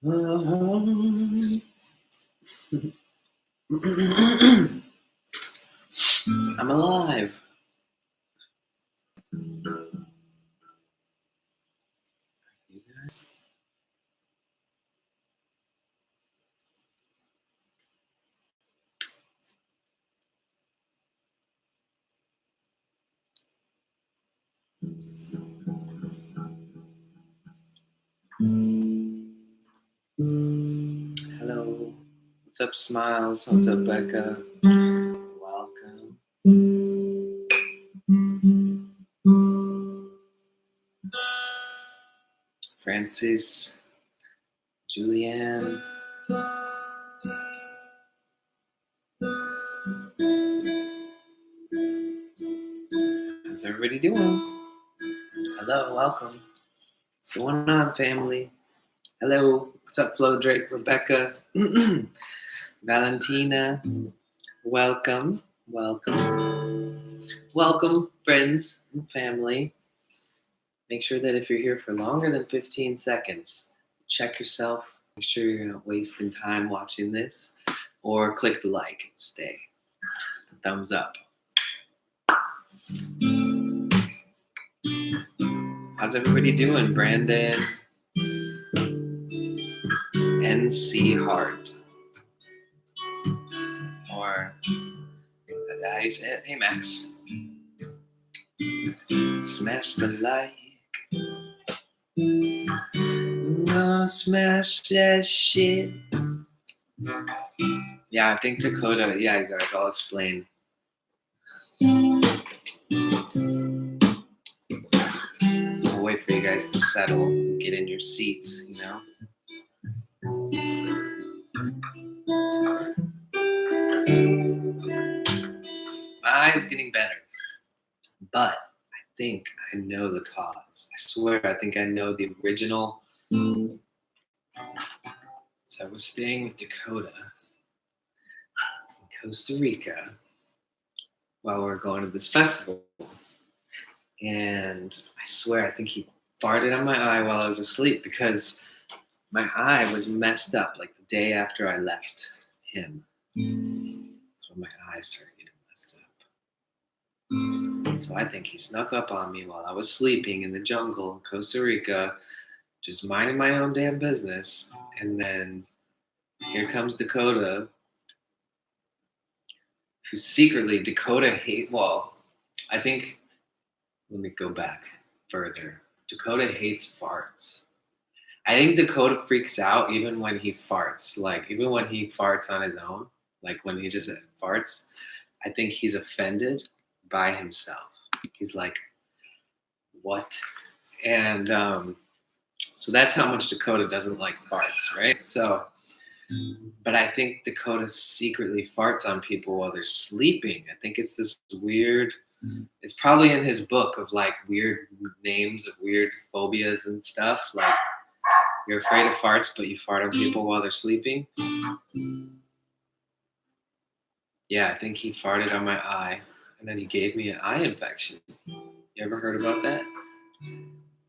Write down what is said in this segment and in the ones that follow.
I'm alive. You guys? Hello. What's up, Smiles? What's up, Becca? Welcome. Francis, Julianne. How's everybody doing? Hello, welcome. What's going on, family? Hello. What's up, Flo, Drake, Rebecca, Valentina? Welcome. Welcome, friends and family. Make sure that if you're here for longer than 15 seconds, check yourself. Make sure you're not wasting time watching this, or click the like and stay. The thumbs up. How's everybody doing? Brandon, NC Heart, or that's how you say it. Hey, Max. Smash the like. I'm gonna smash that shit. Yeah, I think Dakota. Yeah, you guys, I'll explain. I'll wait for you guys to settle, get in your seats, you know. My eye is getting better, but I think I know the cause. I swear, I think I know the original. So I was staying with Dakota in Costa Rica while we were going to this festival. And I swear, I think he farted on my eye while I was asleep because my eye was messed up like the day after I left him. That's when my eyes started getting messed up. So I think he snuck up on me while I was sleeping in the jungle in Costa Rica, just minding my own damn business. And then here comes Dakota, who secretly Dakota hates. Well, I think, let me go back further. Dakota hates farts. I think Dakota freaks out even when he farts. Like, even when he farts on his own, like when he just farts, I think he's offended by himself. He's like, what? And so that's how much Dakota doesn't like farts, right? So, but I think Dakota secretly farts on people while they're sleeping. I think it's this weird, it's probably in his book of like weird names of weird phobias and stuff. Like, you're afraid of farts, but you fart on people while they're sleeping. Yeah, I think he farted on my eye, and then he gave me an eye infection. You ever heard about that?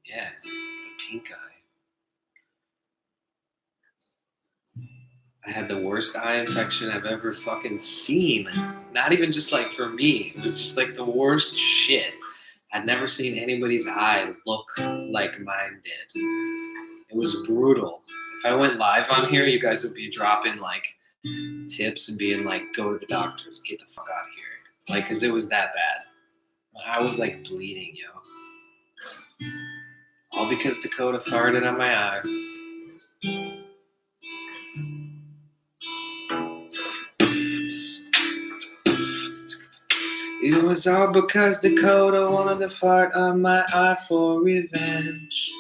Yeah, the pink eye. I had the worst eye infection I've ever fucking seen. Not even just like for me. It was just like the worst shit. I'd never seen anybody's eye look like mine did. It was brutal. If I went live on here, you guys would be dropping like tips and being like, go to the doctors, get the fuck out of here. Like, cause it was that bad. I was like bleeding, yo. All because Dakota farted on my eye. It was all because Dakota wanted to fart on my eye for revenge.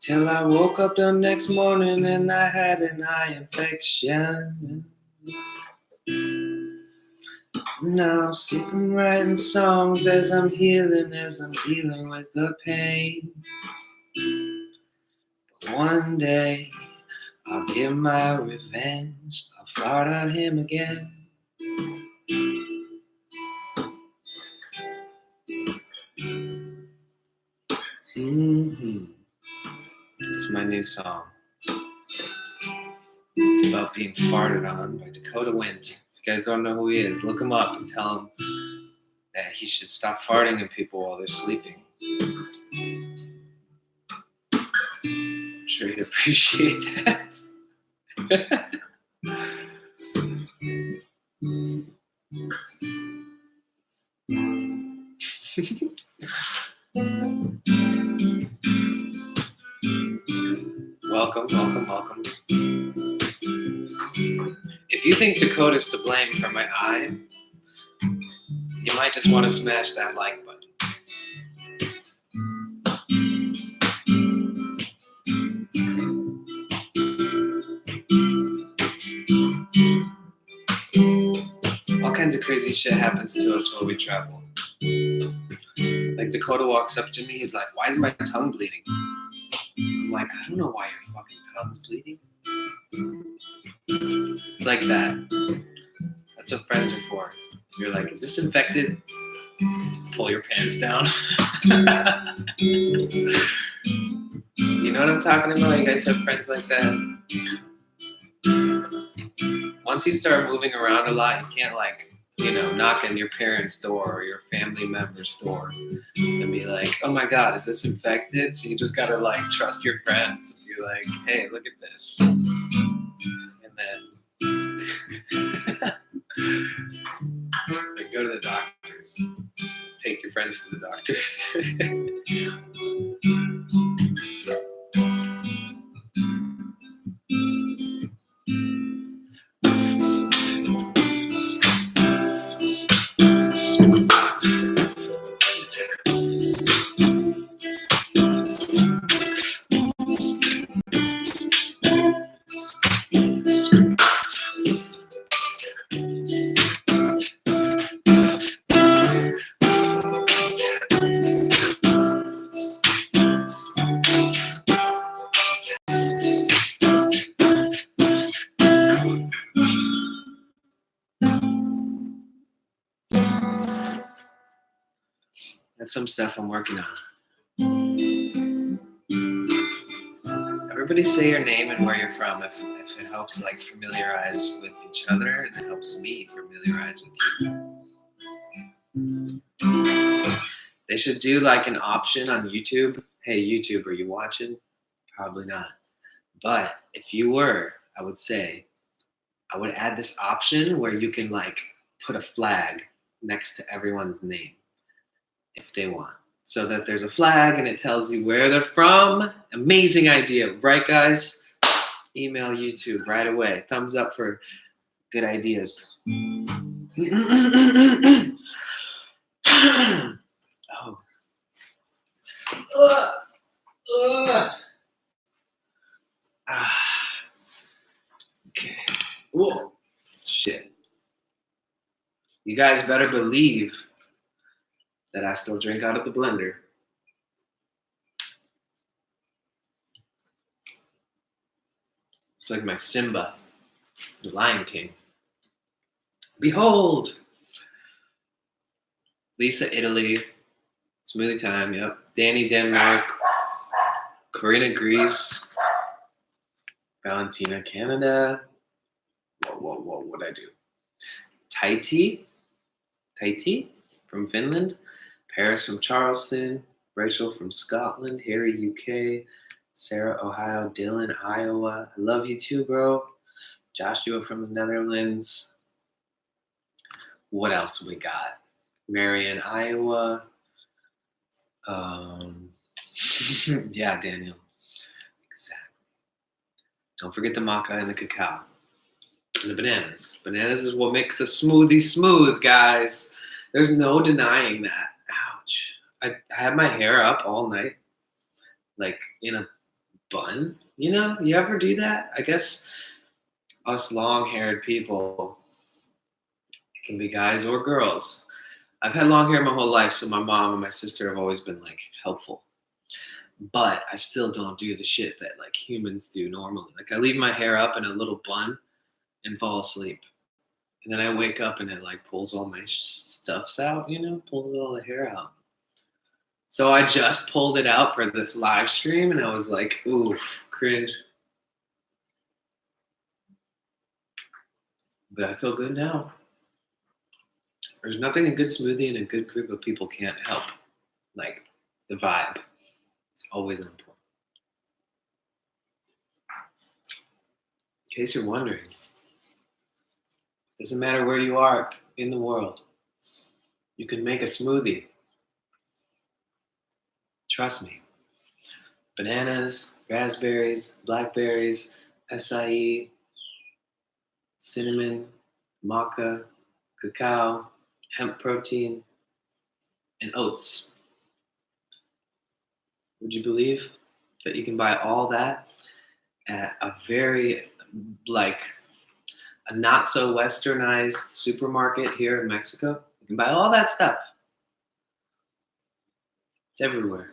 Till I woke up the next morning and I had an eye infection. Now sitting writing songs as I'm healing, as I'm dealing with the pain. But one day I'll get my revenge. I'll fart on him again. Mm-hmm. It's my new song. It's about being farted on by Dakota Wint. If you guys don't know who he is, look him up and tell him that he should stop farting on people while they're sleeping. I'm sure he'd appreciate that. Welcome. If you think Dakota's to blame for my eye, you might just want to smash that like button. All kinds of crazy shit happens to us while we travel. Like Dakota walks up to me, he's like, "Why is my tongue bleeding?" I'm like, "I don't know why your fucking tongue's bleeding." It's like that. That's what friends are for. You're like, "Is this infected?" Pull your pants down. You know what I'm talking about? You guys have friends like that? Once you start moving around a lot, you can't knock on your parents' door or your family member's door and be like, "Oh my God, is this infected?" So you just gotta trust your friends. You're like, "Hey, look at this," and then go to the doctors. Take your friends to the doctors. That's some stuff I'm working on. Everybody say your name and where you're from if it helps familiarize with each other, and it helps me familiarize with you. They should do an option on YouTube. Hey, YouTube, are you watching? Probably not. But if you were, I would add this option where you can put a flag next to everyone's name if they want, so that there's a flag and it tells you where they're from. Amazing idea, right, guys? Email YouTube right away. Thumbs up for good ideas. Okay. Whoa. Shit. You guys better believe that I still drink out of the blender. It's like my Simba, the Lion King. Behold! Lisa, Italy. Smoothie time, yep. Danny, Denmark. Corina, Greece. Valentina, Canada. Whoa, what'd I do? Taiti from Finland. Paris from Charleston. Rachel from Scotland. Harry, UK. Sarah, Ohio. Dylan, Iowa. I love you too, bro. Joshua from the Netherlands. What else we got? Marion, Iowa. Yeah, Daniel. Exactly. Don't forget the maca and the cacao. And the bananas. Bananas is what makes a smoothie smooth, guys. There's no denying that. Ouch. I had my hair up all night, in a bun. You ever do that? I guess us long-haired people, it can be guys or girls. I've had long hair my whole life, so my mom and my sister have always been helpful. But I still don't do the shit that humans do normally. I leave my hair up in a little bun and fall asleep. And then I wake up and it pulls all my stuffs out, pulls all the hair out. So I just pulled it out for this live stream and I was like, oof, cringe. But I feel good now. There's nothing a good smoothie and a good group of people can't help. Like the vibe. It's always on point. In case you're wondering, doesn't matter where you are in the world, you can make a smoothie. Trust me. Bananas, raspberries, blackberries, acai, cinnamon, maca, cacao, hemp protein, and oats. Would you believe that you can buy all that at a very, like, a not so westernized supermarket here in Mexico? You can buy all that stuff. It's everywhere.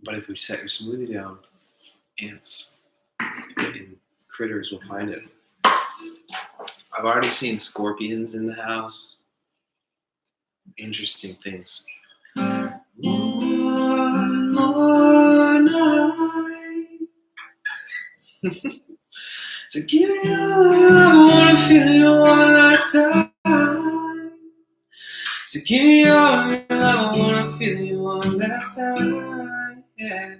But if we set your smoothie down, ants and critters will find it. I've already seen scorpions in the house. Interesting things. One more night. So give me all I wanna feel you one last time. So give me all I wanna feel you one last time. Yeah.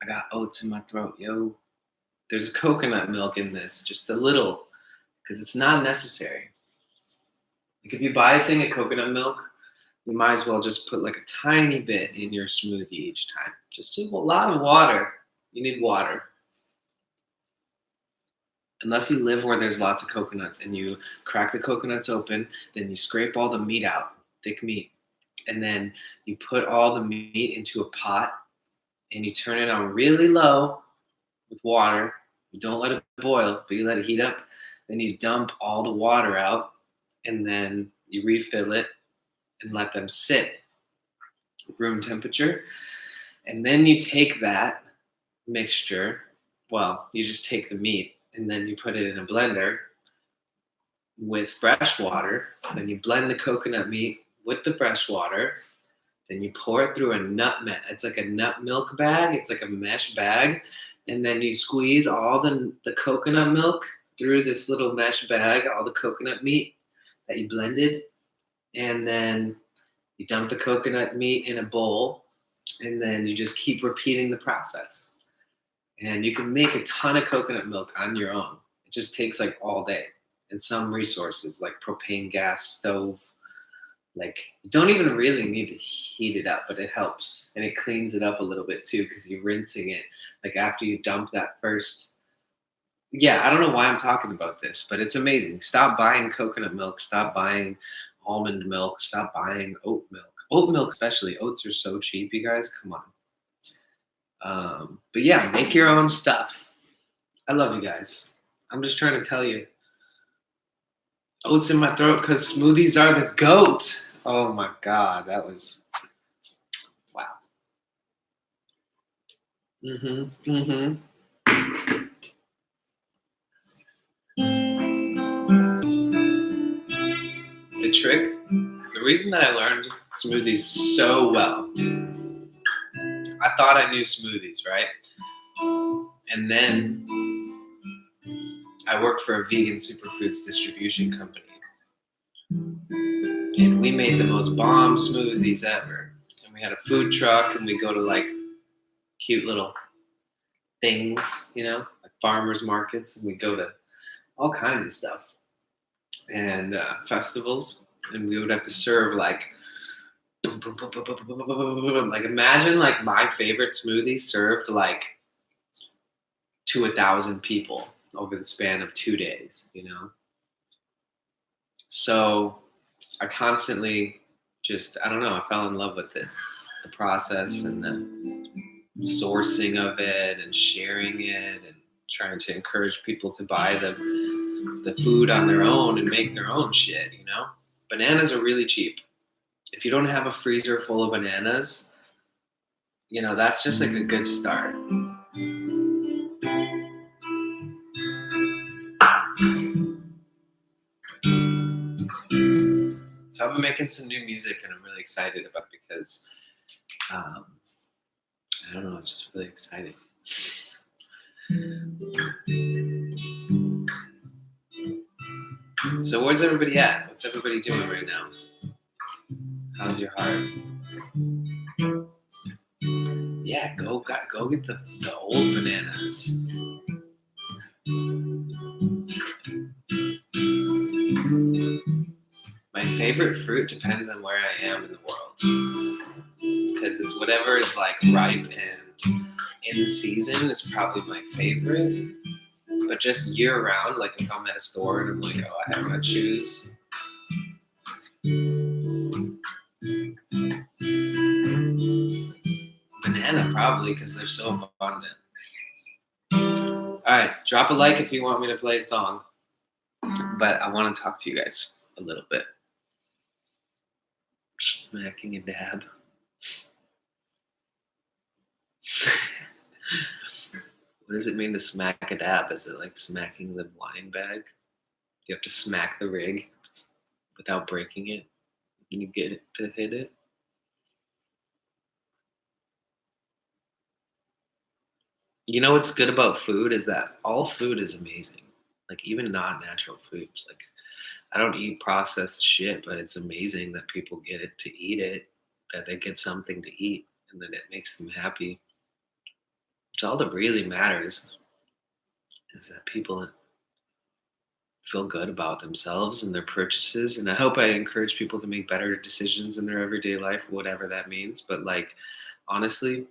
I got oats in my throat, yo. There's coconut milk in this, just a little, because it's not necessary. Like if you buy a thing of coconut milk, you might as well just put like a tiny bit in your smoothie each time. Just a lot of water. You need water. Unless you live where there's lots of coconuts and you crack the coconuts open, then you scrape all the meat out, thick meat, and then you put all the meat into a pot and you turn it on really low with water. You don't let it boil, but you let it heat up. Then you dump all the water out and then you refill it and let them sit room temperature. And then you take that mixture, well, you just take the meat and then you put it in a blender with fresh water. Then you blend the coconut meat with the fresh water. Then you pour it through a nut. It's like a nut milk bag. It's like a mesh bag. And then you squeeze all the coconut milk through this little mesh bag, all the coconut meat that you blended. And then you dump the coconut meat in a bowl. And then you just keep repeating the process. And you can make a ton of coconut milk on your own. It just takes like all day. And some resources like propane gas stove. Like you don't even really need to heat it up, but it helps. And it cleans it up a little bit too because you're rinsing it. Like after you dump that first. Yeah, I don't know why I'm talking about this, but it's amazing. Stop buying coconut milk. Stop buying almond milk. Stop buying oat milk. Oat milk especially. Oats are so cheap, you guys. Come on. But yeah, make your own stuff. I love you guys. I'm just trying to tell you. Oats in my throat because smoothies are the GOAT. Oh my God, that was wow. The trick, the reason that I learned smoothies so well, I thought I knew smoothies, right? And then I worked for a vegan superfoods distribution company. And we made the most bomb smoothies ever. And we had a food truck and we go to like cute little things, you know, like farmers markets, and we go to all kinds of stuff and festivals, and we would have to serve like imagine like my favorite smoothie served like to 1,000 people over the span of 2 days, you know. So I constantly just, I don't know, I fell in love with it, the process and the sourcing of it and sharing it and trying to encourage people to buy them. the food on their own and make their own shit, you know? Bananas are really cheap. If you don't have a freezer full of bananas, you know, that's just like a good start. So I've been making some new music and I'm really excited about it because, I don't know, it's just really exciting. So where's everybody at? What's everybody doing right now? How's your heart? Yeah, go get the old bananas. My favorite fruit depends on where I am in the world. Because it's whatever is like ripe and in season is probably my favorite. But just year round, like if I'm at a store and I'm like, oh, I have to choose. Banana probably because they're so abundant. All right, drop a like if you want me to play a song. But I want to talk to you guys a little bit. Smacking a dab. What does it mean to smack a dab? Is it like smacking the wine bag? You have to smack the rig without breaking it. You get it to hit it. You know what's good about food is that all food is amazing. Like even not natural foods. Like I don't eat processed shit, but it's amazing that people get it to eat it, that they get something to eat, and that it makes them happy. It's all that really matters is that people feel good about themselves and their purchases. And I hope I encourage people to make better decisions in their everyday life, whatever that means. But like, honestly,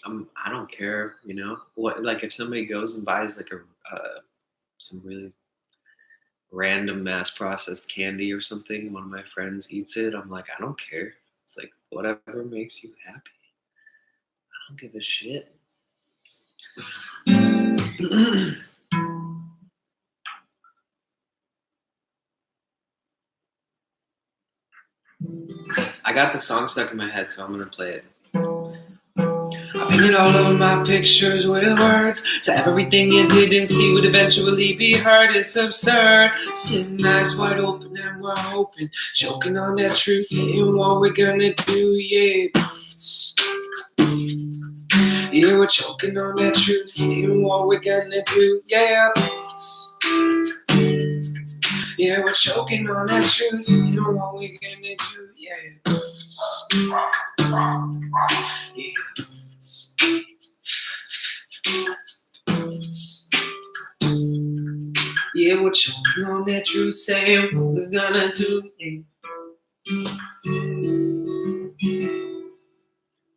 I don't care, you know, what, like if somebody goes and buys like some really random mass processed candy or something, one of my friends eats it, I'm like, I don't care. It's like, whatever makes you happy. I don't give a shit. I got the song stuck in my head, so I'm gonna play it. I painted all over my pictures with words, so everything you didn't see would eventually be heard. It's absurd. Sitting eyes wide open and we're hoping, choking on that truth, saying what we're gonna do, yeah. Yeah, we're choking on that truth, saying what we're gonna do, yeah. Yeah, we're choking on that truth, saying what we're gonna do, yeah. Yeah, we're choking on that truth, saying what we're gonna do, yeah.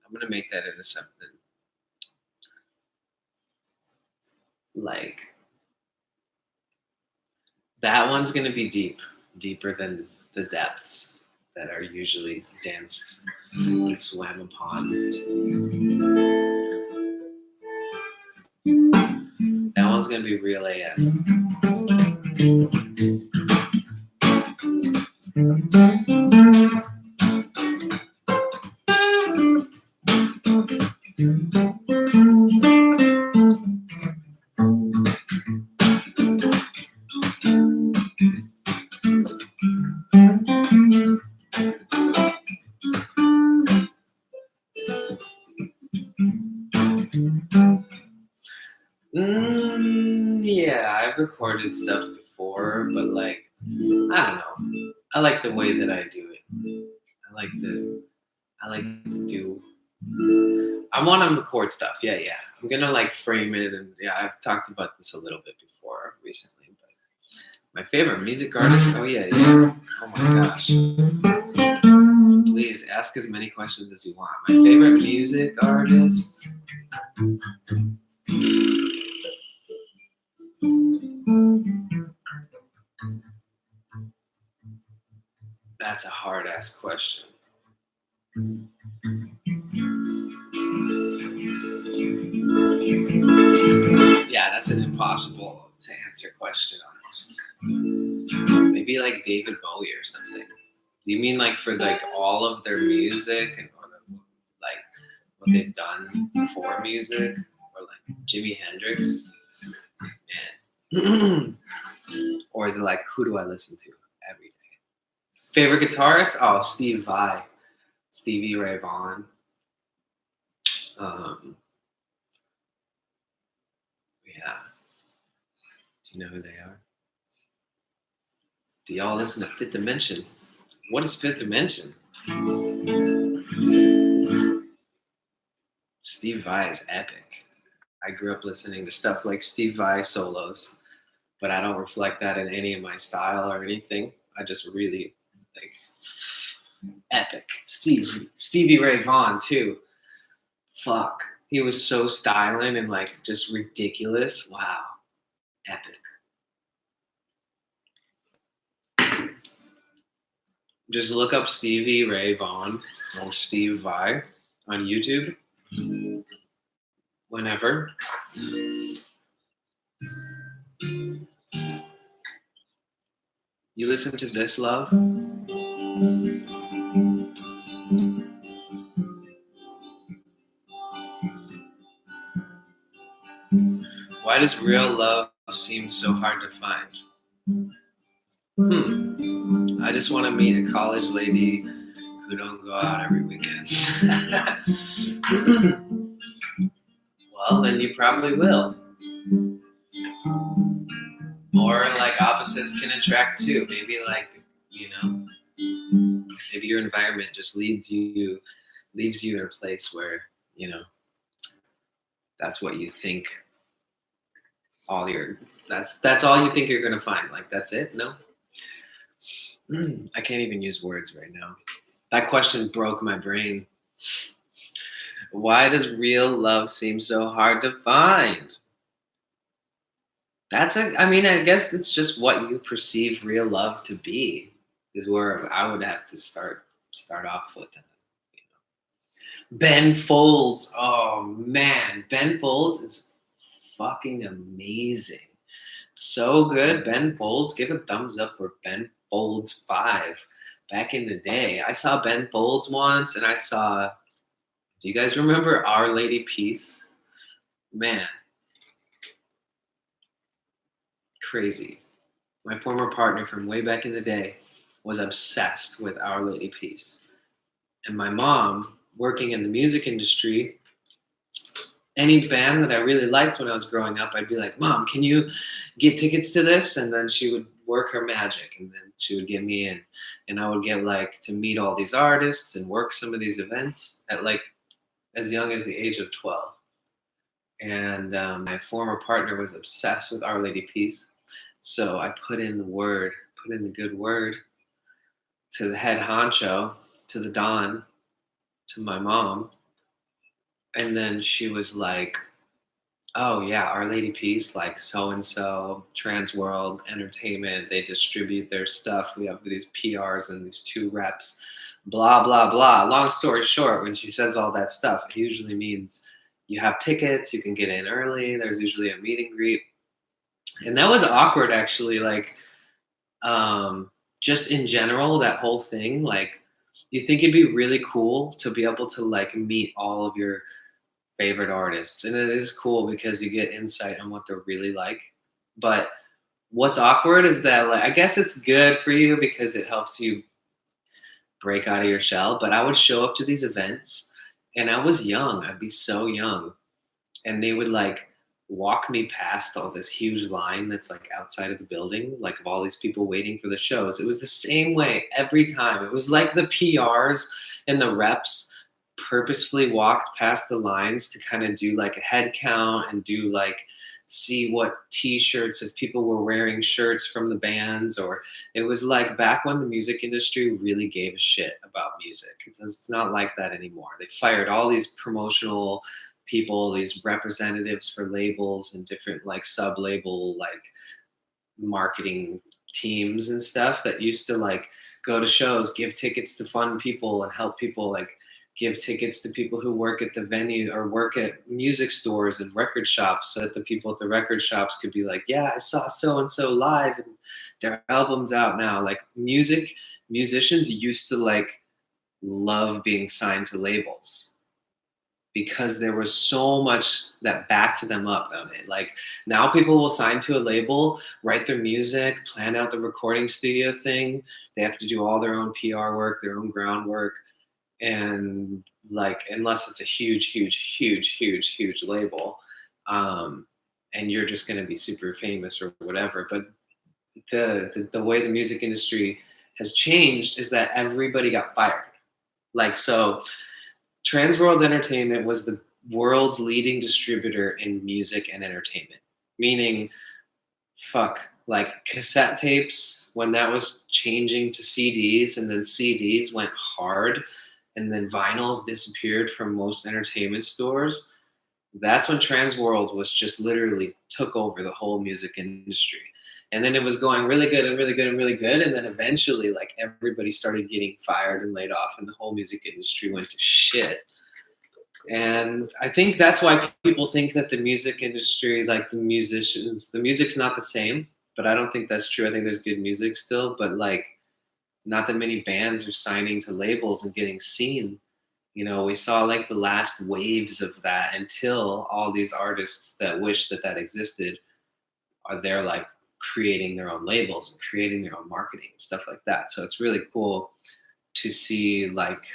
I'm gonna make that into something like that one's gonna be deeper than the depths that are usually danced and swam upon. That one's gonna be real AF. Yeah, I've recorded stuff before, but like, I don't know. I like the way that I do it. I like to do. I want to record stuff. Yeah. I'm gonna like frame it, and yeah, I've talked about this a little bit before recently. But my favorite music artist. Oh yeah. Oh my gosh. Please ask as many questions as you want. My favorite music artist. That's a hard ass question. Yeah, that's an impossible to answer question artist? Maybe like David Bowie or something. Do you mean like for like all of their music and or like what they've done for music, or like Jimi Hendrix? Man. Or is it like, who do I listen to every day? Favorite guitarist? Oh, Steve Vai, Stevie Ray Vaughan. Um, yeah. Do you know who they are? Do y'all listen to Fifth Dimension? What is Fifth Dimension? Steve Vai is epic. I grew up listening to stuff like Steve Vai solos, but I don't reflect that in any of my style or anything. I just really like epic. Stevie Ray Vaughan too. Fuck. He was so styling and like just ridiculous. Wow. Epic. Just look up Stevie Ray Vaughan or Steve Vai on YouTube. Whenever. You listen to this, love? Why does real love seem so hard to find? I just want to meet a college lady who don't go out every weekend. Well, then you probably will. Or like opposites can attract too. Maybe like, you know, maybe your environment just leaves you in a place where, you know, that's what you think that's all you think you're gonna find. Like that's it? No? I can't even use words right now. That question broke my brain. Why does real love seem so hard to find? I mean, I guess it's just what you perceive real love to be is where I would have to start off with. You know. Ben Folds. Oh man, Ben Folds is fucking amazing. So good. Ben Folds. Give a thumbs up for Ben Folds 5. Back in the day, I saw Ben Folds once, and I saw. Do you guys remember Our Lady Peace? Man, crazy. My former partner from way back in the day was obsessed with Our Lady Peace. And my mom, working in the music industry, any band that I really liked when I was growing up, I'd be like, Mom, can you get tickets to this? And then she would work her magic, and then she would get me in. And I would get like to meet all these artists and work some of these events at like as young as the age of 12. And my former partner was obsessed with Our Lady Peace. So I put in the good word to the head honcho, to the Don, to my mom. And then she was like, oh yeah, Our Lady Peace, like so-and-so, Trans World Entertainment, they distribute their stuff. We have these PRs and these 2 reps, blah, blah, blah. Long story short, when she says all that stuff, it usually means you have tickets, you can get in early, there's usually a meet and greet. And that was awkward actually, like just in general, that whole thing, like you think it'd be really cool to be able to like meet all of your favorite artists. And it is cool because you get insight on what they're really like. But what's awkward is that like I guess it's good for you because it helps you break out of your shell. But I would show up to these events and I was young. I'd be so young. And they would like walk me past all this huge line that's like outside of the building, like of all these people waiting for the shows. It was the same way every time. It was like the PRs and the reps purposefully walked past the lines to kind of do like a head count and do like see what t-shirts, if people were wearing shirts from the bands. Or it was like back when the music industry really gave a shit about music. It's not like that anymore. They fired all these promotional people, these representatives for labels and different like sub-label like marketing teams and stuff that used to like go to shows, give tickets to fun people and help people like give tickets to people who work at the venue or work at music stores and record shops so that the people at the record shops could be like, yeah, I saw so and so live and their album's out now. Like musicians used to like love being signed to labels because there was so much that backed them up on it. Like now people will sign to a label, write their music, plan out the recording studio thing. They have to do all their own PR work, their own groundwork. And like, unless it's a huge label, and you're just going to be super famous or whatever. But the way the music industry has changed is that everybody got fired. Like, so Trans World Entertainment was the world's leading distributor in music and entertainment, meaning, like cassette tapes, when that was changing to CDs, and then CDs went hard, and then vinyls disappeared from most entertainment stores. That's when Trans World was just literally took over the whole music industry. And then it was going really good and really good and really good. And then eventually, like, everybody started getting fired and laid off, and the whole music industry went to shit. And I think that's why people think that the music industry, like the musicians, the music's not the same. But I don't think that's true. I think there's good music still, but like not that many bands are signing to labels and getting seen. You know, we saw like the last waves of that until all these artists that wish that that existed are there, like creating their own labels and creating their own marketing and stuff like that. So it's really cool to see like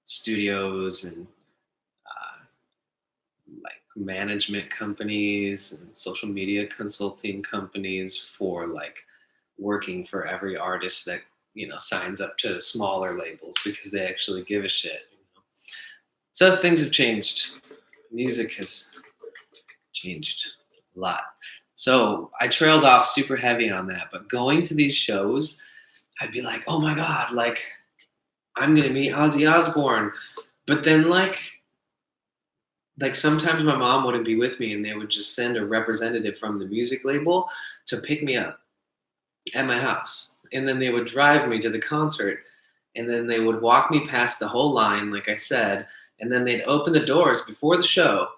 studios and like management companies and social media consulting companies for like working for every artist that, you know, signs up to smaller labels because they actually give a shit, you know? So things have changed. Music has changed a lot. So I trailed off super heavy on that, but going to these shows, I'd be like, oh my God, like I'm gonna meet Ozzy Osbourne. But then like sometimes my mom wouldn't be with me and they would just send a representative from the music label to pick me up at my house. And then they would drive me to the concert, and then they would walk me past the whole line, like I said, and then they'd open the doors before the show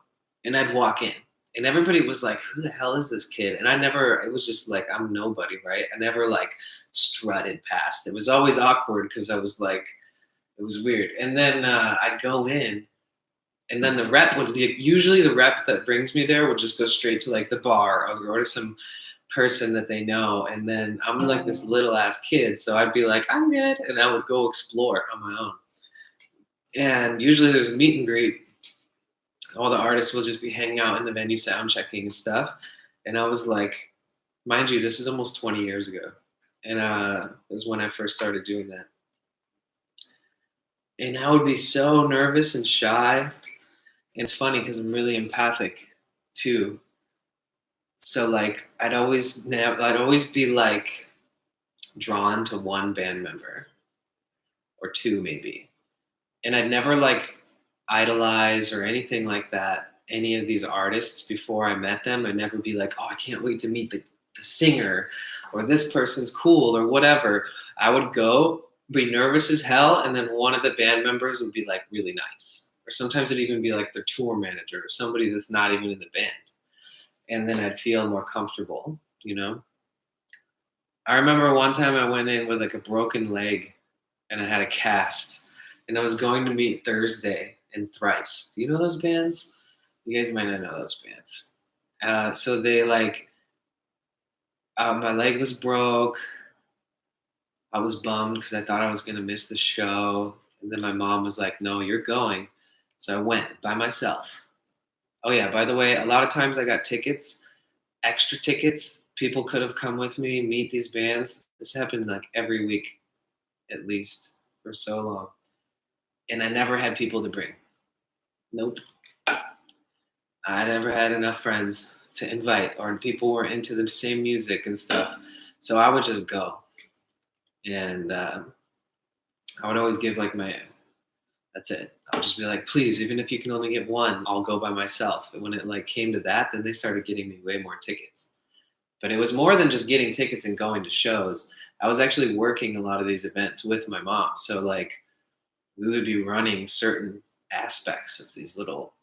and I'd walk in. And everybody was like, who the hell is this kid? And it was just like, I'm nobody, right? I never like strutted past. It was always awkward because I was like, it was weird. And then I'd go in, and then usually the rep that brings me there would just go straight to like the bar or to some person that they know. And then I'm like this little ass kid, so I'd be like, I'm good, and I would go explore on my own. And usually there's a meet and greet. All the artists will just be hanging out in the venue, sound checking and stuff. And I was like, mind you, this is almost 20 years ago, and it was when I first started doing that. And I would be so nervous and shy. And it's funny because I'm really empathic too. So like I'd always be like drawn to one band member or two maybe. And I'd never like idolize or anything like that any of these artists before I met them. I'd never be like, oh, I can't wait to meet the singer, or this person's cool or whatever. I would go, be nervous as hell, and then one of the band members would be like really nice. Or sometimes it'd even be like their tour manager or somebody that's not even in the band. And then I'd feel more comfortable, you know? I remember one time I went in with like a broken leg and I had a cast, and I was going to meet Thursday and Thrice. Do you know those bands? You guys might not know those bands. So they like, my leg was broke. I was bummed because I thought I was going to miss the show. And then my mom was like, no, you're going. So I went by myself. Oh yeah, by the way, a lot of times I got tickets, extra tickets. People could have come with me, meet these bands. This happened like every week, at least, for so long. And I never had people to bring. Nope. I never had enough friends to invite, or people were into the same music and stuff. So I would just go. And I would always give like that's it. I would just be like, please, even if you can only get one, I'll go by myself. And when it like came to that, then they started getting me way more tickets. But it was more than just getting tickets and going to shows. I was actually working a lot of these events with my mom. So like we would be running certain aspects of these little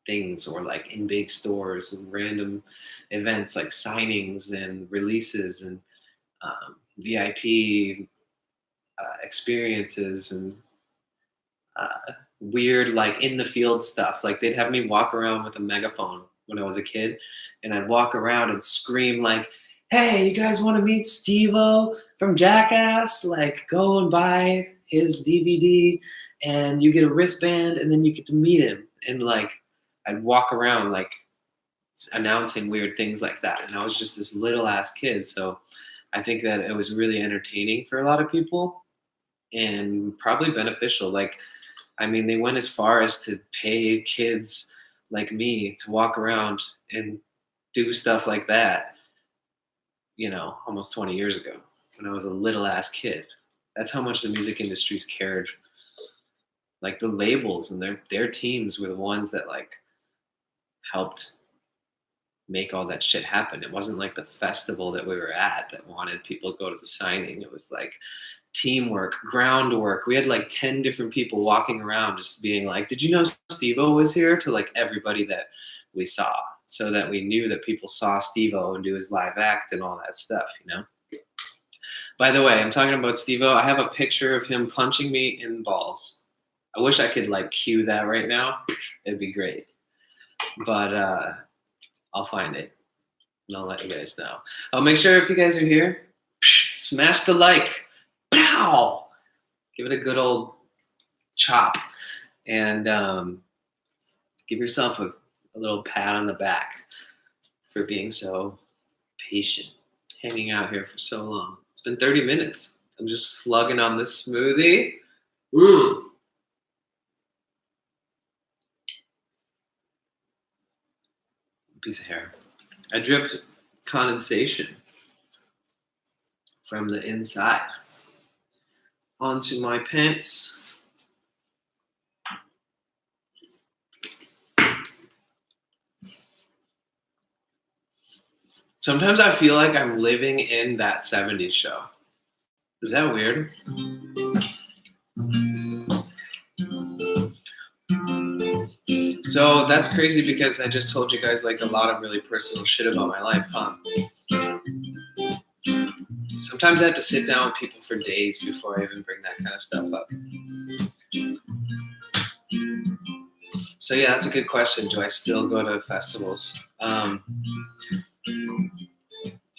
things, or like in big stores and random events like signings and releases and VIP experiences and weird like in the field stuff. Like they'd have me walk around with a megaphone when I was a kid, and I'd walk around and scream like, "Hey, you guys want to meet Steve-O from Jackass? Like, go and buy his DVD, and you get a wristband, and then you get to meet him." And like, I'd walk around like announcing weird things like that, and I was just this little ass kid. So I think that it was really entertaining for a lot of people and probably beneficial. Like, I mean, they went as far as to pay kids like me to walk around and do stuff like that, almost 20 years ago when I was a little ass kid. That's how much the music industries cared. Like the labels and their teams were the ones that like helped make all that shit happen. It wasn't like the festival that we were at that wanted people to go to the signing. It was like teamwork, groundwork. We had like 10 different people walking around just being like, "Did you know Steve-O was here?" to like everybody that we saw, so that we knew that people saw Steve-O and do his live act and all that stuff. By the way, I'm talking about Steve-O. I have a picture of him punching me in balls. I wish I could like cue that right now. It'd be great. But I'll find it and I'll let you guys know. I'll make sure if you guys are here, smash the like. Pow! Give it a good old chop, and give yourself a little pat on the back for being so patient, hanging out here for so long. It's been 30 minutes. I'm just slugging on this smoothie. Piece of hair. I dripped condensation from the inside onto my pants. Sometimes I feel like I'm living in that 70s show. Is that weird? So that's crazy because I just told you guys like a lot of really personal shit about my life, huh? Sometimes I have to sit down with people for days before I even bring that kind of stuff up. So yeah, that's a good question. Do I still go to festivals? I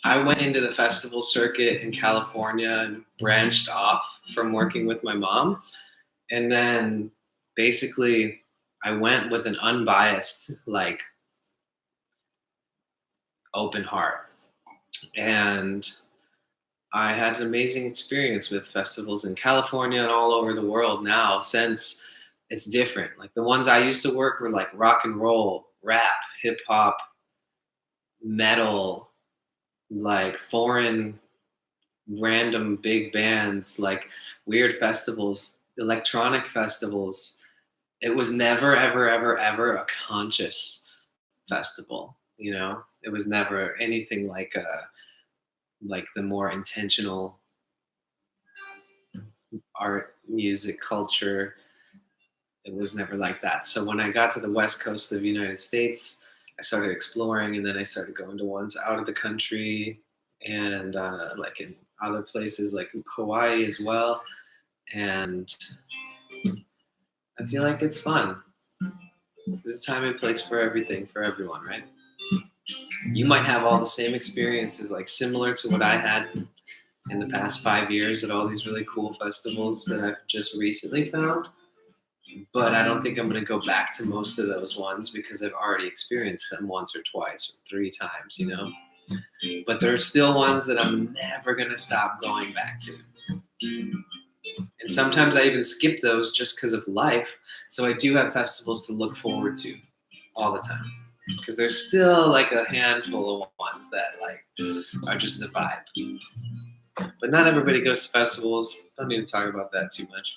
went into the festival circuit in California and branched off from working with my mom. And then basically I went with an unbiased, like, open heart. And I had an amazing experience with festivals in California and all over the world now, since it's different. Like the ones I used to work were like rock and roll, rap, hip hop, metal, like foreign random big bands, like weird festivals, electronic festivals. It was never, ever, ever, ever a conscious festival. It was never anything like the more intentional art, music, culture. It was never like that. So when I got to the West Coast of the United States, I started exploring, and then I started going to ones out of the country and like in other places like Hawaii as well. And I feel like it's fun. There's a time and place for everything, for everyone, right? You might have all the same experiences, like similar to what I had in the past 5 years at all these really cool festivals that I've just recently found. But I don't think I'm going to go back to most of those ones because I've already experienced them once or twice or 3 times, But there's still ones that I'm never going to stop going back to. And sometimes I even skip those just because of life. So I do have festivals to look forward to all the time. Because there's still like a handful of ones that like are just the vibe. But not everybody goes to festivals. Don't need to talk about that too much.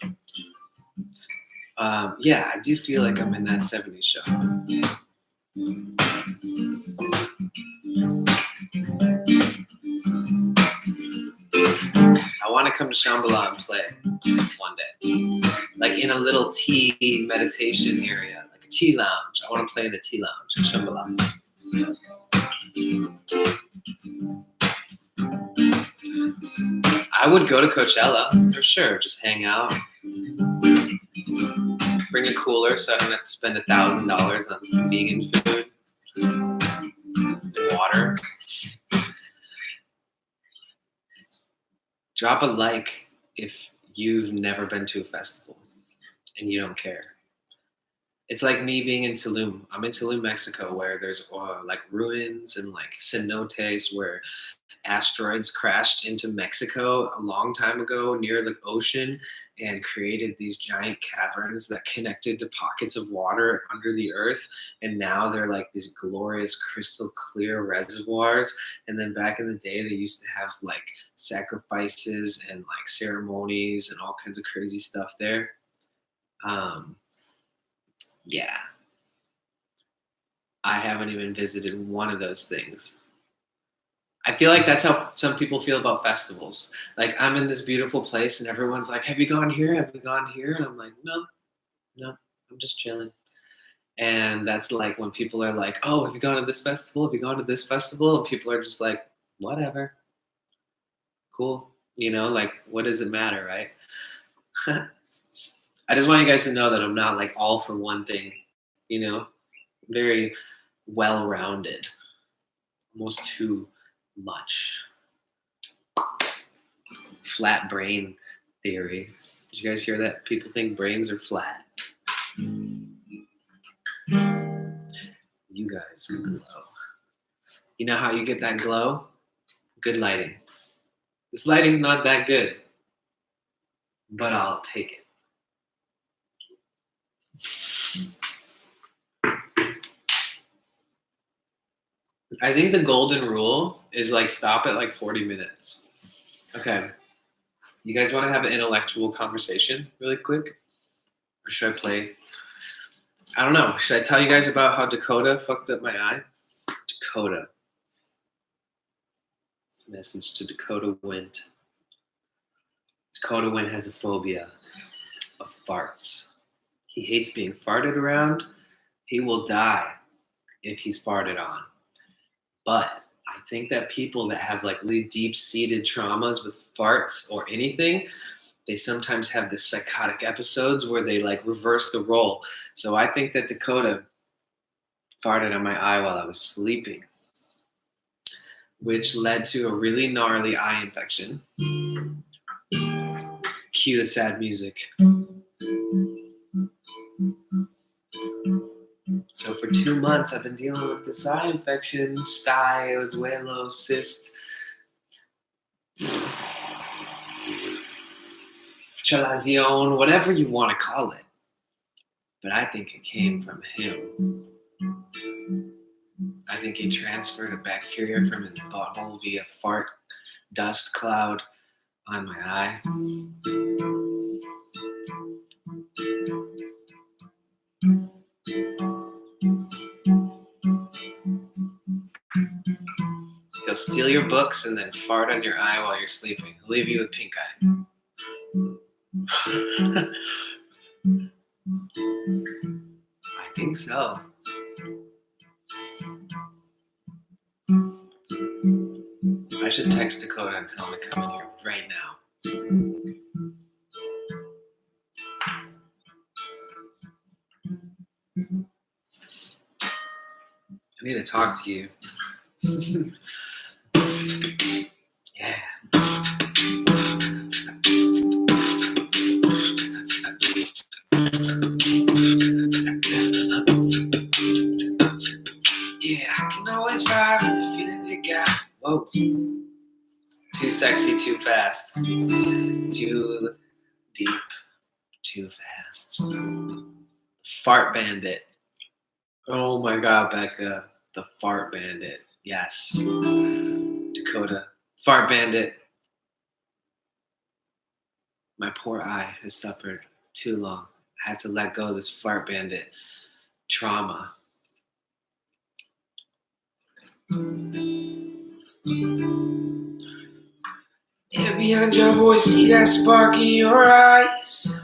Yeah, I do feel like I'm in that 70s show. I want to come to Shambhala and play one day. Like in a little tea meditation area, like a tea lounge. I want to play in the tea lounge in Shambhala. I would go to Coachella for sure. Just hang out. Bring a cooler so I don't have to spend $1,000 on vegan food and water. Drop a like if you've never been to a festival and you don't care. It's like me being in Tulum. I'm in Tulum, Mexico, where there's like ruins and like cenotes where asteroids crashed into Mexico a long time ago near the ocean and created these giant caverns that connected to pockets of water under the earth. And now they're like these glorious crystal clear reservoirs. And then back in the day, they used to have like sacrifices and like ceremonies and all kinds of crazy stuff there. Yeah. I haven't even visited one of those things. I feel like that's how some people feel about festivals. Like I'm in this beautiful place and everyone's like, have you gone here? Have you gone here? And I'm like, no, I'm just chilling. And that's like when people are like, oh, have you gone to this festival? Have you gone to this festival? And people are just like, whatever. Cool. You know, like what does it matter, right? I just want you guys to know that I'm not like all for one thing, you know, very well-rounded, almost too much. Flat brain theory. Did you guys hear that? People think brains are flat. You guys glow. You know how you get that glow? Good lighting. This lighting's not that good, but I'll take it. I think the golden rule is like stop at like 40 minutes. Okay. You guys want to have an intellectual conversation really quick? Or should I play? I don't know. Should I tell you guys about how Dakota fucked up my eye? Dakota. This message to Dakota Wind. Dakota Wind has a phobia of farts. He hates being farted around. He will die if he's farted on. But I think that people that have like really deep-seated traumas with farts or anything, they sometimes have this psychotic episodes where they like reverse the role. So I think that Dakota farted on my eye while I was sleeping, which led to a really gnarly eye infection. Cue the sad music. So for 2 months, I've been dealing with this eye infection, Oswelo, cyst, chalazione, whatever you want to call it. But I think it came from him. I think he transferred a bacteria from his butthole via fart dust cloud on my eye. He'll steal your books and then fart on your eye while you're sleeping. He'll leave you with pink eye. I think so. I should text Dakota and tell him to come in here right now. I need to talk to you. Yeah. Yeah, I can always ride with the feelings you got. Whoa. Too sexy, too fast. Too deep, too fast. Fart Bandit. Oh my God, Becca. The Fart Bandit. Yes. Dakota. Fart Bandit. My poor eye has suffered too long. I had to let go of this Fart Bandit trauma. Yeah, behind your voice, see that spark in your eyes.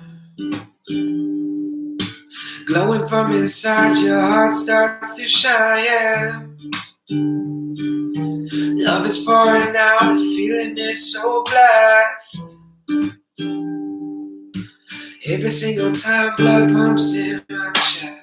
Glowing from inside, your heart starts to shine, yeah. Love is pouring out, the feeling is so blessed. Every single time blood pumps in my chest.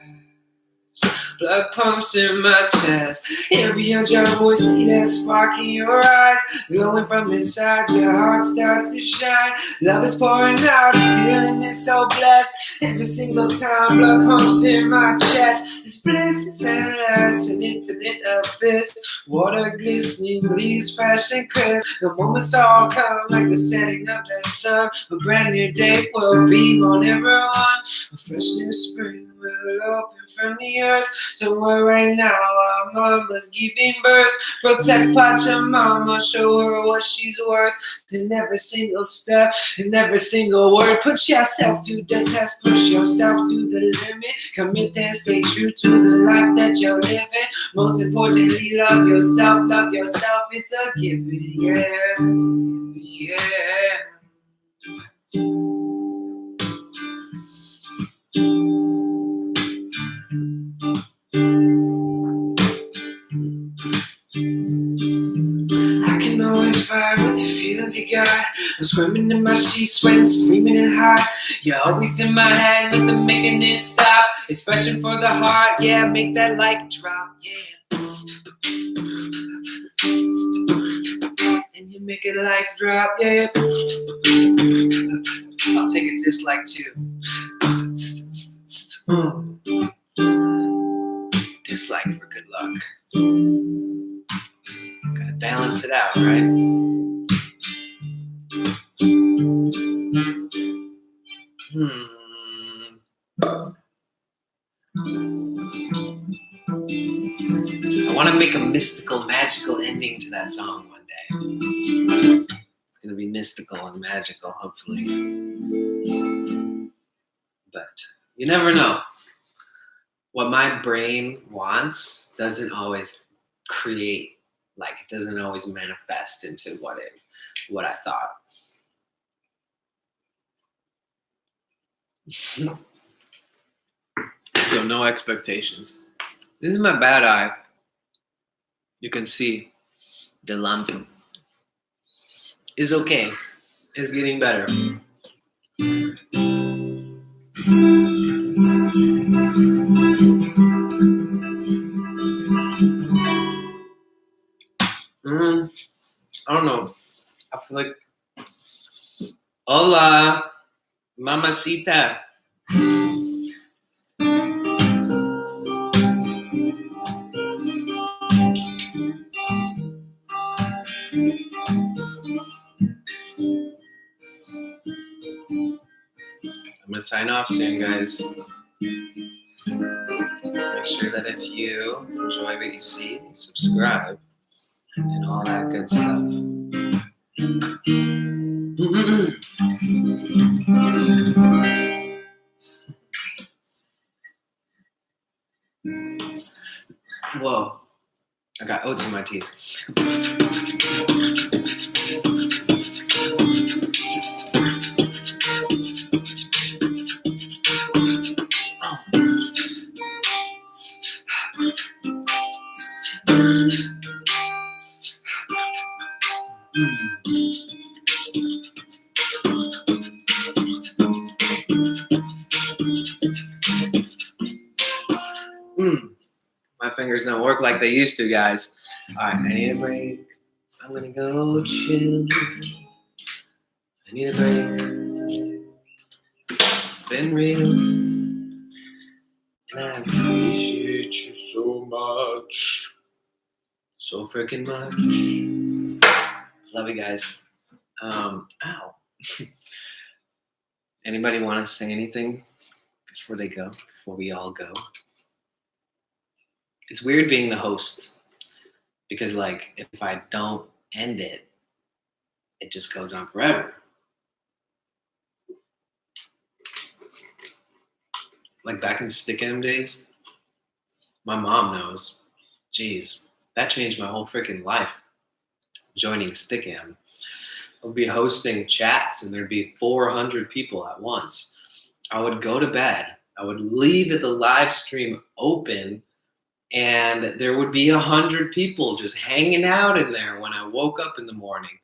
Blood pumps in my chest. Hear beyond your voice, see that spark in your eyes. Glowing from inside, your heart starts to shine. Love is pouring out, the feeling is so blessed. Every single time blood pumps in my chest. This bliss is endless, an infinite abyss. Water glistening, leaves fresh and crisp. The moments all come like the setting of the sun. A brand new day will beam on everyone. A fresh new spring will open from the earth. Somewhere right now, our mama's giving birth. Protect Pachamama, show her what she's worth. In every single step, in every single word. Put yourself to the test, push yourself to the limit. Commit and stay true to the life that you're living. Most importantly, love yourself, it's a given, yes, yeah. I can always vibe with the feelings you got. I'm swimming in my sheets, sweating, screaming and hot. You're always in my head, nothing making it stop. Expression for the heart, yeah, make that like drop, yeah. And you make it likes drop, yeah. I'll take a dislike too. Dislike for good luck. Gotta balance it out, right? I want to make a mystical, magical ending to that song one day. It's going to be mystical and magical, hopefully. But you never know. What my brain wants doesn't always create, like it doesn't always manifest into what I thought. So no expectations. This is my bad eye. You can see the lump is okay. It's getting better. I don't know. I feel like, hola, mamacita. I'm gonna sign off soon, guys. Make sure that if you enjoy what you see, you subscribe and all that good stuff. Whoa, I got oats in my teeth. My fingers don't work like they used to, guys. All right, I need a break. I'm gonna go chill. I need a break. It's been real. And I appreciate you so much. So freaking much. Love you guys. Ow. Anybody want to say anything before they go? Before we all go? It's weird being the host because, like, if I don't end it, it just goes on forever. Like back in Stick M days, my mom knows. Jeez, that changed my whole freaking life. Joining Stick M. would be hosting chats and there'd be 400 people at once. I would go to bed. I would leave the live stream open and there would be 100 people just hanging out in there when I woke up in the morning.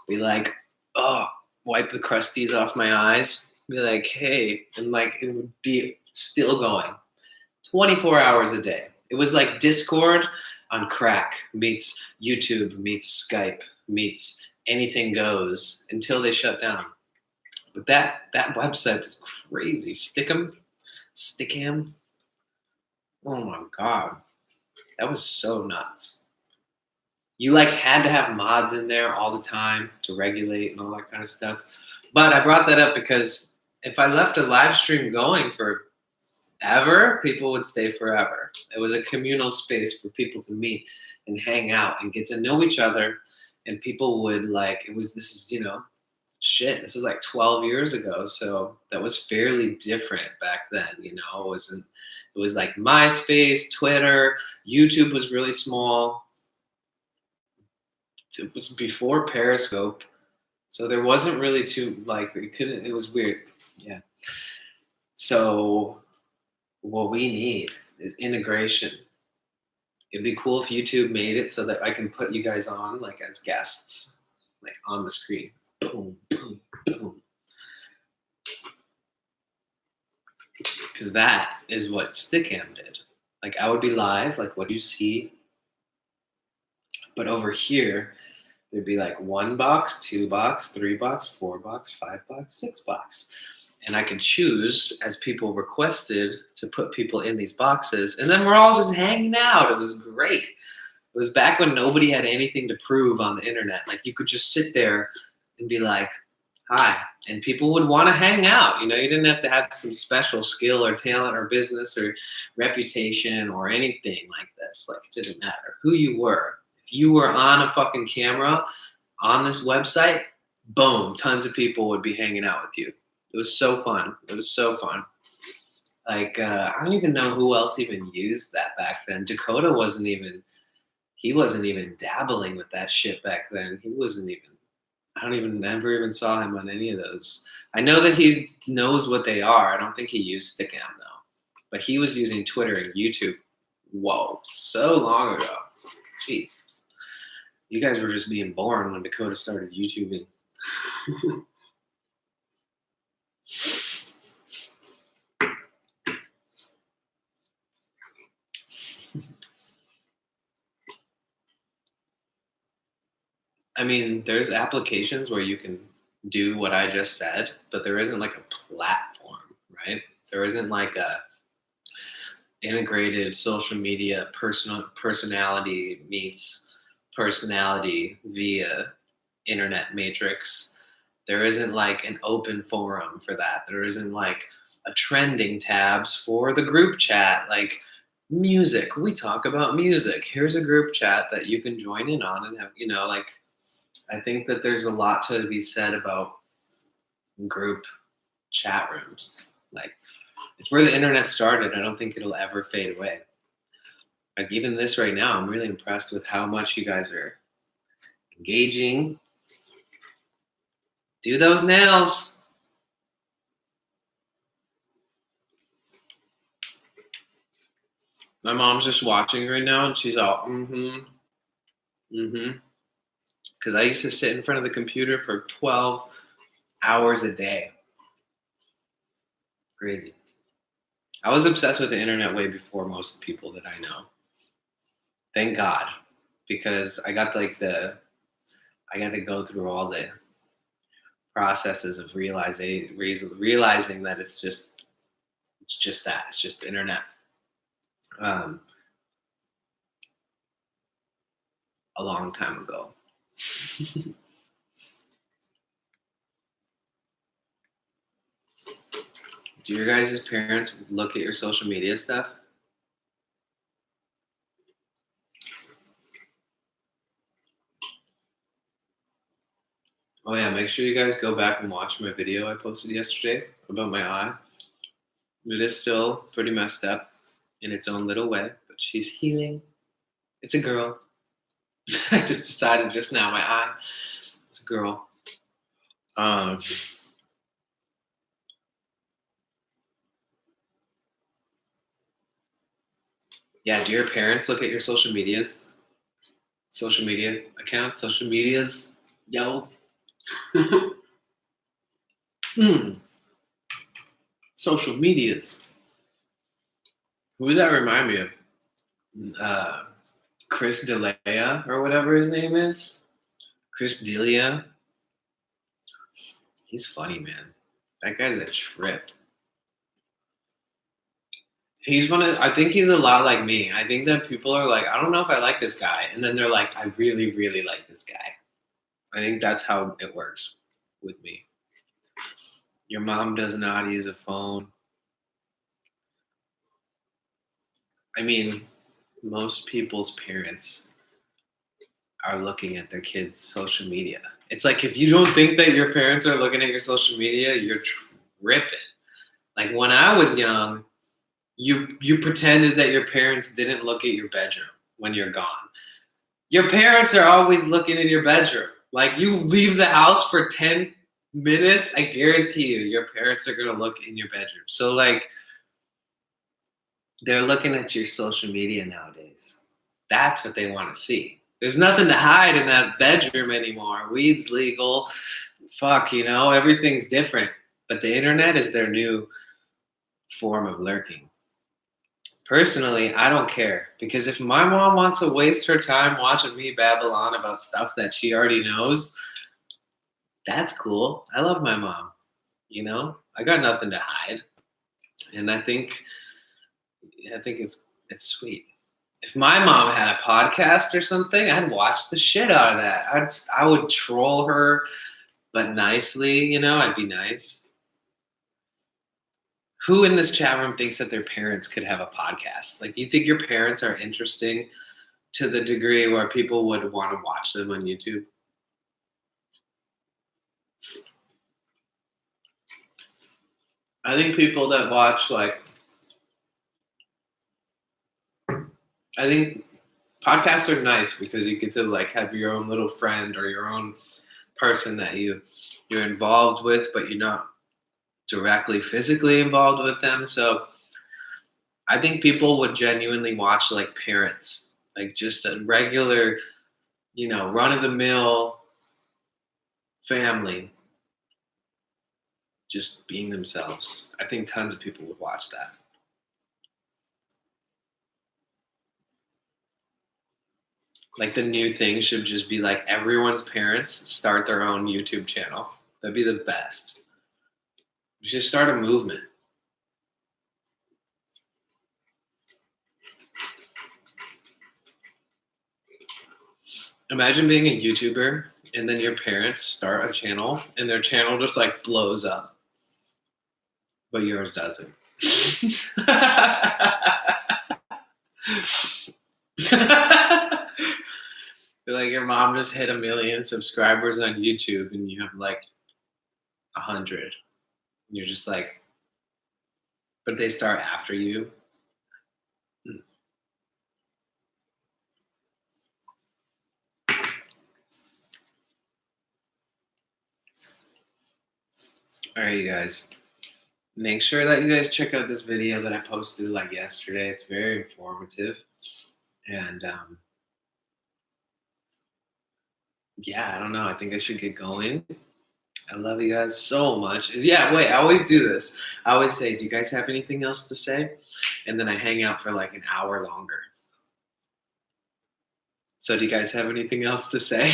Be like, oh, wipe the crusties off my eyes. Be like, hey, and like it would be still going 24 hours a day. It was like Discord on crack meets YouTube meets Skype meets anything goes until they shut down. But that website was crazy. Stickam. Oh my god, that was so nuts. You like had to have mods in there all the time to regulate and all that kind of stuff. But I brought that up because if I left a live stream going for ever, people would stay forever. It was a communal space for people to meet and hang out and get to know each other. And people would like, this is, this is like 12 years ago. So that was fairly different back then, it was like MySpace, Twitter, YouTube was really small. It was before Periscope. So there wasn't really it was weird. Yeah. So what we need is integration. It'd be cool if YouTube made it so that I can put you guys on like as guests, like on the screen. Boom, boom, boom. Because that is what Stickam did. Like I would be live, like what you see. But over here, there'd be like 1 box, 2 box, 3 box, 4 box, 5 box, 6 box. And I could choose as people requested to put people in these boxes. And then we're all just hanging out. It was great. It was back when nobody had anything to prove on the internet. Like you could just sit there and be like, hi. And people would want to hang out. You didn't have to have some special skill or talent or business or reputation or anything like this. Like it didn't matter who you were. If you were on a fucking camera on this website, boom, tons of people would be hanging out with you. It was so fun. It was so fun. Like, I don't even know who else even used that back then. Dakota wasn't even dabbling with that shit back then. Never even saw him on any of those. I know that he knows what they are. I don't think he used Stickam though. But he was using Twitter and YouTube. Whoa, so long ago. Jesus. You guys were just being born when Dakota started YouTubing. I mean, there's applications where you can do what I just said, but there isn't like a platform, right? There isn't like a integrated social media personality meets personality via internet matrix. There isn't like an open forum for that. There isn't like a trending tabs for the group chat, like music. We talk about music. Here's a group chat that you can join in on and have, I think that there's a lot to be said about group chat rooms. Like, it's where the internet started. I don't think it'll ever fade away. Like, even this right now, I'm really impressed with how much you guys are engaging. Do those nails. My mom's just watching right now, and she's all, because I used to sit in front of the computer for 12 hours a day. Crazy. I was obsessed with the internet way before most people that I know. Thank God, because I got to go through all the processes of realizing that it's just that. It's just the internet. A long time ago. Do your guys' parents look at your social media stuff? Oh yeah, make sure you guys go back and watch my video I posted yesterday about my eye. It is still pretty messed up in its own little way, but she's healing. It's a girl. I just decided just now, my eye. It's a girl. Um, yeah, do your parents look at your social media accounts, social medias? Yo. Hmm. Social medias. Who does that remind me of? Uh, Chris D'Elia or whatever his name is. Chris D'Elia. He's funny, man. That guy's a trip. He's one of. I think he's a lot like me. I think that people are like, I don't know if I like this guy, and then they're like, I really, really like this guy. I think that's how it works with me. Your mom doesn't know how to use a phone. I mean, most people's parents are looking at their kids' social media. It's like if you don't think that your parents are looking at your social media, you're tripping. Like when I was young, you pretended that your parents didn't look at your bedroom when you're gone. Your parents are always looking in your bedroom. Like you leave the house for 10 minutes, I guarantee you your parents are going to look in your bedroom. So like they're looking at your social media nowadays. That's what they want to see. There's nothing to hide in that bedroom anymore. Weed's legal. Fuck, everything's different. But the internet is their new form of lurking. Personally, I don't care because if my mom wants to waste her time watching me babble on about stuff that she already knows, that's cool. I love my mom. I got nothing to hide, and I think it's sweet. If my mom had a podcast or something, I'd watch the shit out of that. I would troll her, but nicely. I'd be nice. Who in this chat room thinks that their parents could have a podcast? Like, do you think your parents are interesting to the degree where people would want to watch them on YouTube? I think people that watch, I think podcasts are nice because you get to have your own little friend or your own person that you're involved with, but you're not directly physically involved with them. So I think people would genuinely watch parents, just a regular, run of the mill family just being themselves. I think tons of people would watch that. The new thing should just be everyone's parents start their own YouTube channel. That'd be the best. We should start a movement. Imagine being a YouTuber and then your parents start a channel and their channel just blows up, but yours doesn't. Your mom just hit 1 million subscribers on YouTube and you have 100. And you're just but they start after you. All right, you guys. Make sure that you guys check out this video that I posted yesterday. It's very informative. And yeah, I don't know. I think I should get going. I love you guys so much. Yeah, wait, I always do this. I always say, do you guys have anything else to say? And then I hang out for an hour longer. So do you guys have anything else to say?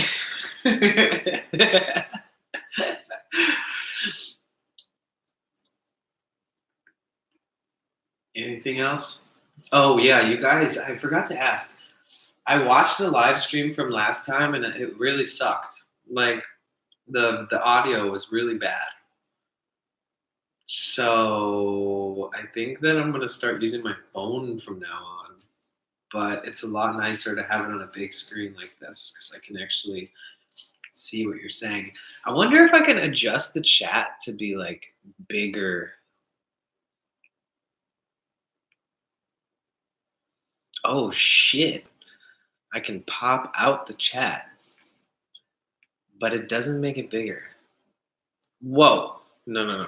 Anything else? Oh, yeah, you guys, I forgot to ask. I watched the live stream from last time and it really sucked. The audio was really bad. So I think that I'm gonna start using my phone from now on. But it's a lot nicer to have it on a big screen like this because I can actually see what you're saying. I wonder if I can adjust the chat to be bigger. Oh shit. I can pop out the chat, but it doesn't make it bigger. Whoa. No.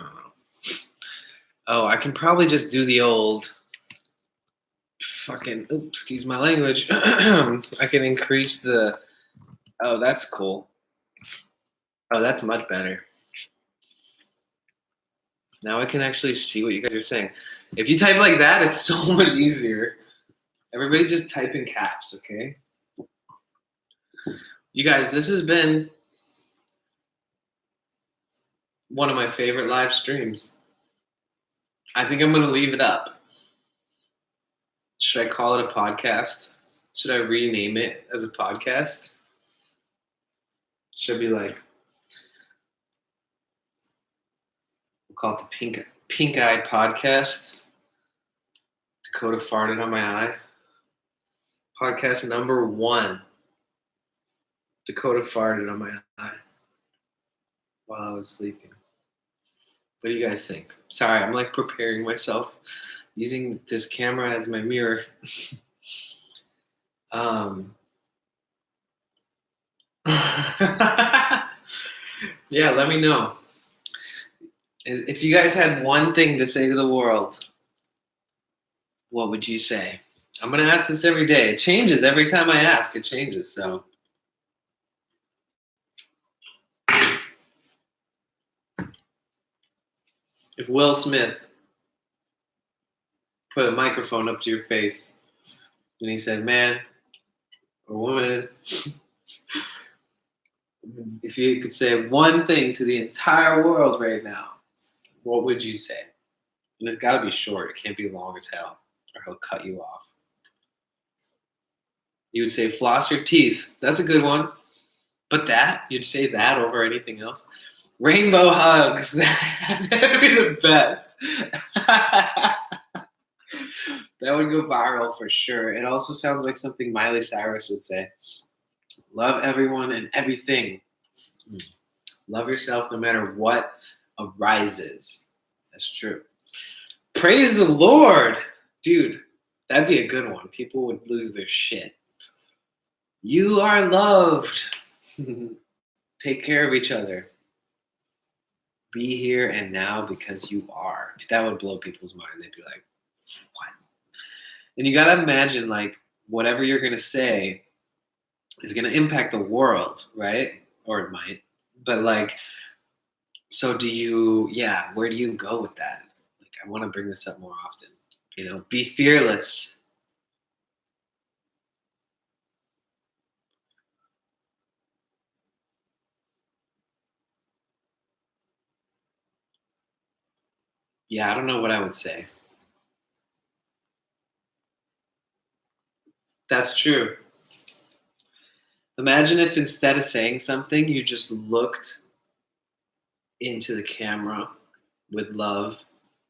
Oh, I can probably just do the old fucking, oops, excuse my language. I can increase the, oh, that's cool. Oh, that's much better. Now I can actually see what you guys are saying. If you type like that, it's so much easier. Everybody just type in caps, okay? You guys, this has been one of my favorite live streams. I think I'm going to leave it up. Should I call it a podcast? Should I rename it as a podcast? Should I be like, we'll call it the Pink Eye Podcast? Dakota farted on my eye. Podcast number 1. Dakota farted on my eye while I was sleeping. What do you guys think? Sorry, I'm like preparing myself, using this camera as my mirror. Yeah, let me know. If you guys had one thing to say to the world, what would you say? I'm going to ask this every day. It changes every time I ask. It changes, so. If Will Smith put a microphone up to your face and he said, man or woman, if you could say one thing to the entire world right now, what would you say? And it's got to be short. It can't be long as hell, or he'll cut you off. You would say floss your teeth. That's a good one. But you'd say that over anything else? Rainbow hugs. That would be the best. That would go viral for sure. It also sounds like something Miley Cyrus would say. Love everyone and everything. Love yourself no matter what arises. That's true. Praise the Lord. Dude, that'd be a good one. People would lose their shit. You are loved. Take care of each other. Be here and now because you are. That would blow people's mind. They'd be like, what? And you got to imagine, like, whatever you're going to say is going to impact the world, right? Or it might. But, like, so where do you go with that? Like, I want to bring this up more often. Be fearless. Yeah, I don't know what I would say. That's true. Imagine if instead of saying something, you just looked into the camera with love,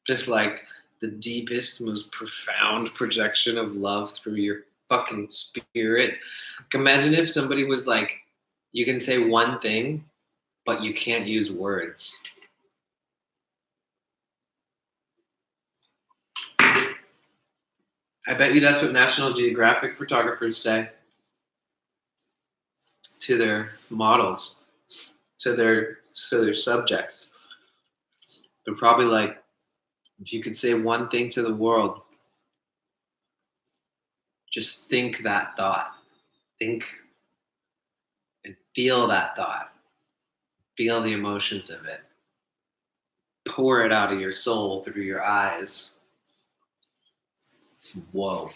just like the deepest, most profound projection of love through your fucking spirit. Like, imagine if somebody was like, you can say one thing, but you can't use words. I bet you that's what National Geographic photographers say to their models, to their subjects. They're probably like, if you could say one thing to the world, just think that thought. Think and feel that thought. Feel the emotions of it. Pour it out of your soul through your eyes. Whoa.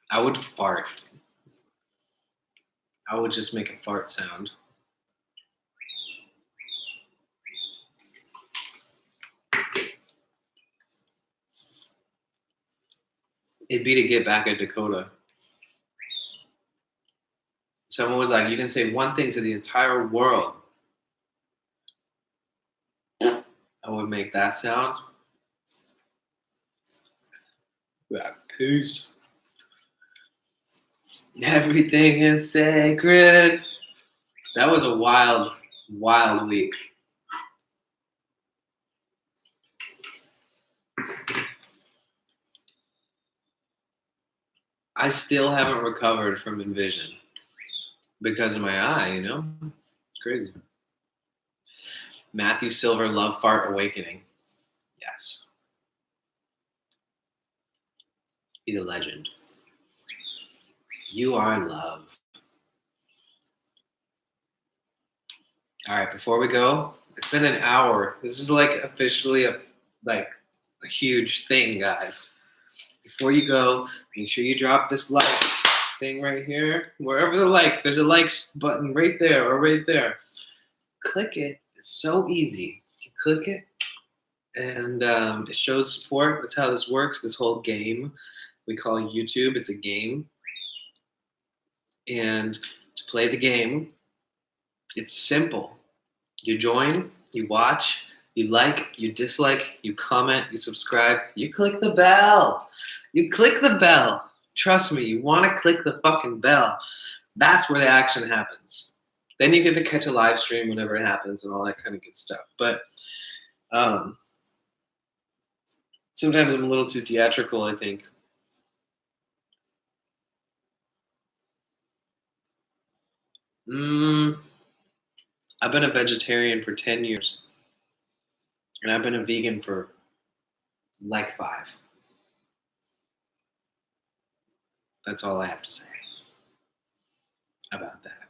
I would fart. I would just make a fart sound. It'd be to get back at Dakota. Someone was like, you can say one thing to the entire world. I would make that sound. Yeah, peace. Everything is sacred. That was a wild, wild week. I still haven't recovered from Envision because of my eye, you know? It's crazy. Matthew Silver, Love Fart Awakening. Yes. He's a legend. You are love. All right, before we go, it's been an hour. This is like officially a huge thing, guys. Before you go, make sure you drop this like thing right here. Wherever there's a likes button right there or right there. Click it. It's so easy. You click it, and it shows support. That's how this works. This whole game we call YouTube. It's a game, and to play the game, it's simple. You join, you watch, you like, you dislike, you comment, you subscribe, you click the bell. You click the bell. Trust me, you want to click the fucking bell. That's where the action happens. Then you get to catch a live stream whenever it happens and all that kind of good stuff. But sometimes I'm a little too theatrical, I think. I've been a vegetarian for 10 years. And I've been a vegan for like 5. That's all I have to say about that.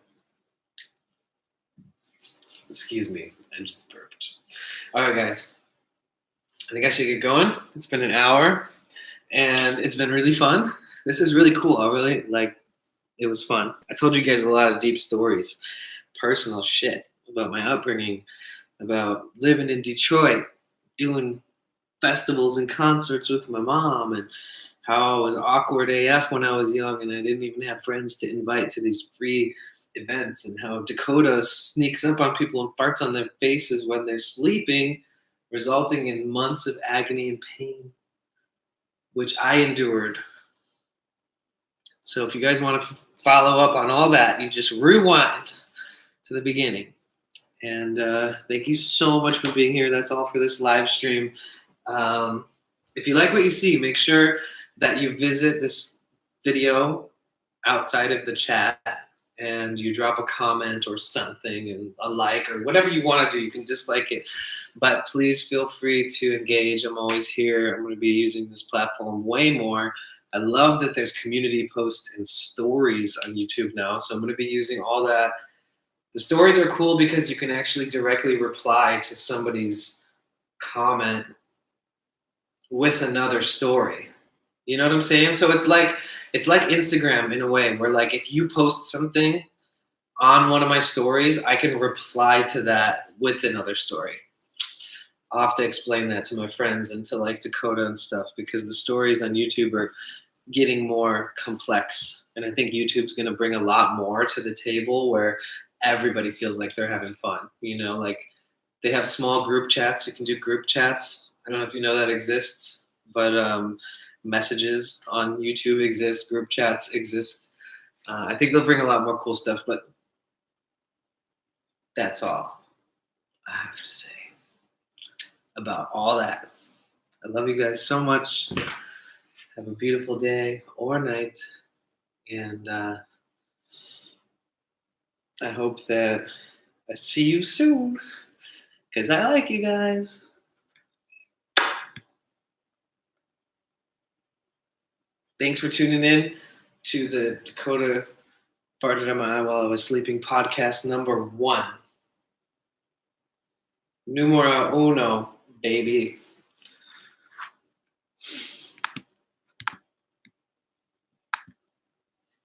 Excuse me, I just burped. All right, guys. I think I should get going. It's been an hour, and it's been really fun. This is really cool. It was fun. I told you guys a lot of deep stories, personal shit about my upbringing, about living in Detroit, doing festivals and concerts with my mom, and how I was awkward AF when I was young and I didn't even have friends to invite to these free events, and how Dakota sneaks up on people and farts on their faces when they're sleeping, resulting in months of agony and pain, which I endured. So if you guys want to follow up on all that, you just rewind to the beginning. And thank you so much for being here. That's all for this live stream. If you like what you see, make sure that you visit this video outside of the chat and you drop a comment or something and a like or whatever you want to do. You can dislike it, but please feel free to engage. I'm always here. I'm going to be using this platform way more. I love that there's community posts and stories on YouTube now, so I'm going to be using all that. The stories are cool because you can actually directly reply to somebody's comment with another story. You know what I'm saying? So it's like Instagram in a way, where like if you post something on one of my stories, I can reply to that with another story. I'll have to explain that to my friends and to like Dakota and stuff, because the stories on YouTube are getting more complex. And I think YouTube's going to bring a lot more to the table where everybody feels like they're having fun. You know, like they have small group chats. You can do group chats. I don't know if you know that exists, but messages on YouTube exist, group chats exist. I think they'll bring a lot more cool stuff, but that's all I have to say about all that. I love you guys so much. Have a beautiful day or night, and I hope that I see you soon, because I like you guys. Thanks for tuning in to the Dakota Farted on My Eye While I Was Sleeping podcast number 1. Numero uno, baby.